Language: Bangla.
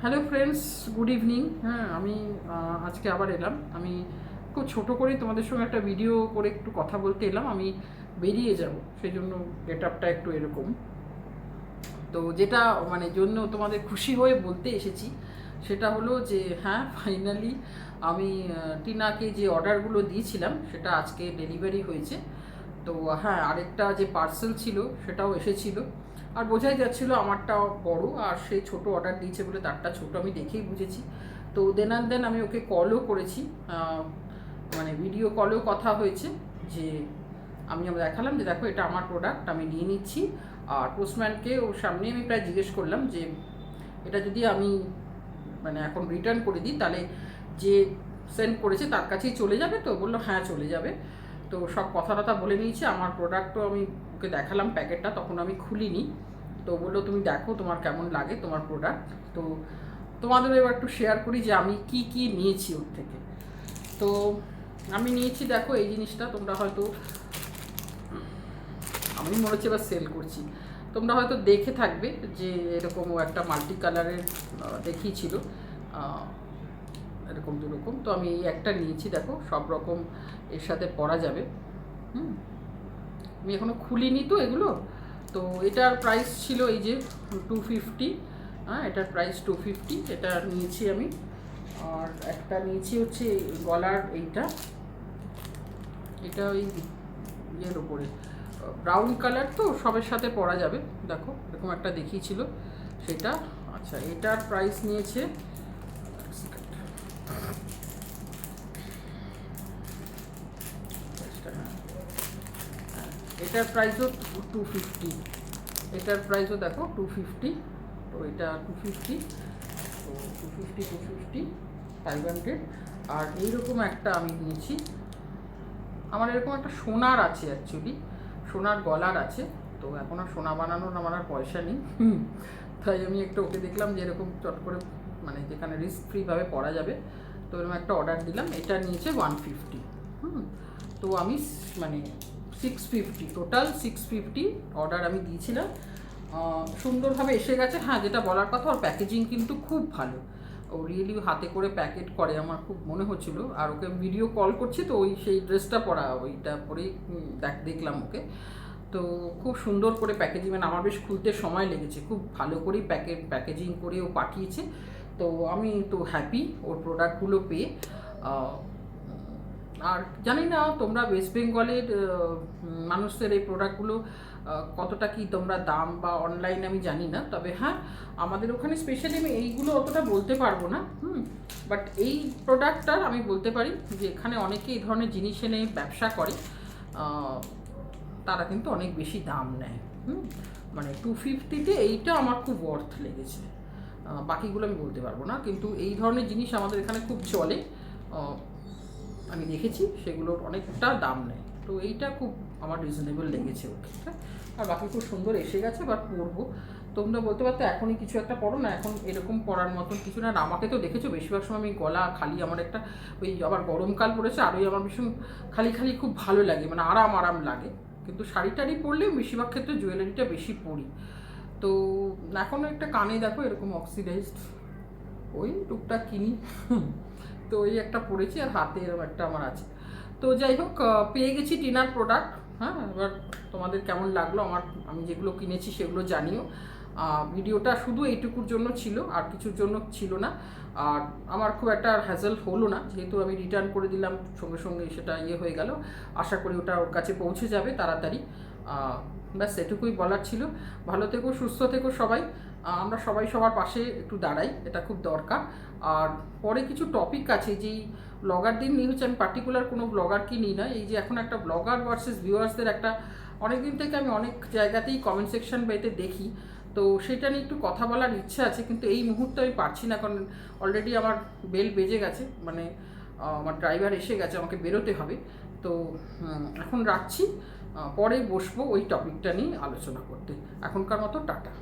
Hello friends, good evening. হ্যাঁ, আমি আজকে আবার এলাম। আমি খুব ছোটো করেই তোমাদের সঙ্গে একটা ভিডিও করে একটু কথা বলতে এলাম। আমি বেরিয়ে যাব, সেই জন্য গেট আপটা একটু এরকম। তো যেটা মানে জন্য তোমাদের খুশি হয়ে বলতে এসেছি সেটা হলো যে হ্যাঁ, ফাইনালি আমি টিনাকে যে অর্ডারগুলো দিয়েছিলাম সেটা আজকে ডেলিভারি হয়েছে। তো হ্যাঁ, আরেকটা যে পার্সেল ছিল সেটাও এসেছিলো। আর বোঝাই যাচ্ছিলো আমারটা বড় আর সে ছোট অর্ডার দিয়েছে বলে তারটা ছোট, আমি দেখেই বুঝেছি। তো দেন অ্যান্ড দেন আমি ওকে কলও করেছি, মানে ভিডিও কলেও কথা হয়েছে যে আমি দেখালাম যে দেখো এটা আমার প্রোডাক্ট, আমি নিয়ে নিচ্ছি। আর পোস্টম্যানকে ওর সামনে আমি প্রায় জিজ্ঞেস করলাম যে এটা যদি আমি মানে এখন রিটার্ন করে দিই তাহলে যে সেন্ড করেছে তার কাছেই চলে যাবে? তো বললো হ্যাঁ চলে যাবে। তো সব কথা টথা বলে নিয়েছি। আমার প্রোডাক্টও আমি ওকে দেখালাম প্যাকেটটা, তখন আমি খুলিনি। তো বললো তুমি দেখো তোমার কেমন লাগে তোমার প্রোডাক্ট। তো তোমাদের এবার একটু শেয়ার করি যে আমি কি কি নিয়েছি ওর থেকে। তো আমি নিয়েছি, দেখো এই জিনিসটা তোমরা হয়তো, আমি মনে হচ্ছে এবার সেল করছি, তোমরা হয়তো দেখে থাকবে যে এরকম ও একটা মাল্টি কালারের দেখিয়েছিল, এরকম দুরকম। তো আমি এই একটা নিয়েছি, দেখো সব রকম এর সাথে পরা যাবে। আমি এখনও খুলিনি তো এগুলো। তো এটার প্রাইস ছিল এই যে 250। হ্যাঁ, এটার প্রাইস 250, এটা নিয়েছি আমি। আর একটা নিয়েছি হচ্ছে গলার এইটা, এটা ওই ইয়ের ওপরে ব্রাউন কালার, তো সবের সাথে পরা যাবে। দেখো এরকম একটা দেখিয়েছিল সেটা। আচ্ছা, এটার প্রাইস নিয়েছে, এটার প্রাইসও 250। এটার প্রাইসও দেখো 250। তো এটা 250, তো 250 500। আর এইরকম একটা আমি নিয়েছি, আমার এরকম একটা সোনার আছে, অ্যাকচুয়ালি সোনার গলার আছে। তো এখন আর সোনা বানানোর আমার আর পয়সা নেই, তাই আমি একটা ওকে দেখলাম যে এরকম চট করে মানে যেখানে রিস্ক ফ্রিভাবে পরা যাবে। তো এরকম একটা অর্ডার দিলাম, এটা নিয়েছে 150। তো আমি মানে 650, টোটাল 650 অর্ডার আমি দিয়েছিলাম। সুন্দরভাবে এসে গেছে। হ্যাঁ, যেটা বলার কথা, ওর প্যাকেজিং কিন্তু খুব ভালো। ও রিয়েলি হাতে করে প্যাকেট করে, আমার খুব মনে হচ্ছিলো। আর ওকে ভিডিও কল করছি তো ওই সেই ড্রেসটা পরা, ওইটা পরেই দেখলাম ওকে। তো খুব সুন্দর করে প্যাকেজিং, মানে আমার বেশ খুলতে সময় লেগেছে, খুব ভালো করেই প্যাকেজিং করে ও পাঠিয়েছে। তো আমি তো হ্যাপি ওর প্রোডাক্টগুলো পেয়ে। আর জানি না তোমরা ওয়েস্ট বেঙ্গলের মানুষদের এই প্রোডাক্টগুলো কতটা কি তোমরা দাম বা অনলাইনে আমি জানি না, তবে হ্যাঁ আমাদের ওখানে স্পেশালি আমি এইগুলো অতটা বলতে পারবো না। বাট এই প্রোডাক্টটার আমি বলতে পারি যে এখানে অনেকে এই ধরনের জিনিস এনে ব্যবসা করে, তারা কিন্তু অনেক বেশি দাম নেয়। মানে 250-তে এইটা আমার খুব ওয়ার্থ লেগেছে। বাকিগুলো আমি বলতে পারবো না, কিন্তু এই ধরনের জিনিস আমাদের এখানে খুব চলে, আমি দেখেছি সেগুলোর অনেকটা দাম নেয়। তো এইটা খুব আমার রিজনেবল লেগেছে ওকে। আর বাকি খুব সুন্দর এসে গেছে, বাট পরবো। তোমরা বলতে পারতো এখনই কিছু একটা পরো না, এখন এরকম পরার মতন কিছু না। আমাকে তো দেখেছো বেশিরভাগ সময় আমি গলা খালি, আমার একটা ওই আবার গরমকাল পড়েছে আরোই আমার ভীষণ খালি খালি খুব ভালো লাগে, মানে আরাম আরাম লাগে। কিন্তু শাড়ি টাড়ি পরলেও বেশিরভাগ ক্ষেত্রে জুয়েলারিটা বেশি পরি। তো এখন একটা কানে দেখো এরকম অক্সিডাইজড, ওই টুকটাক কিনি। তো ওই একটা পরেছি, আর হাতে এরকম একটা আমার আছে। তো যাই হোক, পেয়ে গেছি টিনার প্রোডাক্ট। হ্যাঁ, এবার তোমাদের কেমন লাগলো আমি যেগুলো কিনেছি সেগুলো জানিও। ভিডিওটা শুধু এইটুকুর জন্য ছিল, আর কিছুর জন্য ছিল না। আর আমার খুব একটা হ্যাজেল হলো না, যেহেতু আমি রিটার্ন করে দিলাম সঙ্গে সঙ্গে, সেটা হয়ে গেল। আশা করি ওটা ওর কাছে পৌঁছে যাবে তাড়াতাড়ি। ব্যাস এটুকুই বলার ছিল। ভালো থেকো, সুস্থ থেকো সবাই। আমরা সবাই সবার পাশে একটু দাঁড়াই, এটা খুব দরকার। আর পরে কিছু টপিক আছে, যেই ব্লগারদের নিয়ে হচ্ছে, আমি পার্টিকুলার কোনো ব্লগারকে নিই না। এই যে এখন একটা ব্লগার ভার্সেস ভিউয়ার্সদের একটা, অনেক দিন থেকে আমি অনেক জায়গাতেই কমেন্ট সেকশন বা এতে দেখি। তো সেটা নিয়ে একটু কথা বলার ইচ্ছা আছে, কিন্তু এই মুহূর্তে আমি পারছি না, কারণ অলরেডি আমার বেল বেজে গেছে, মানে আমার ড্রাইভার এসে গেছে, আমাকে বেরোতে হবে। তো এখন রাখছি, পরে বসবো ওই টপিকটা নিয়ে আলোচনা করতে। এখনকার মতো টাটা।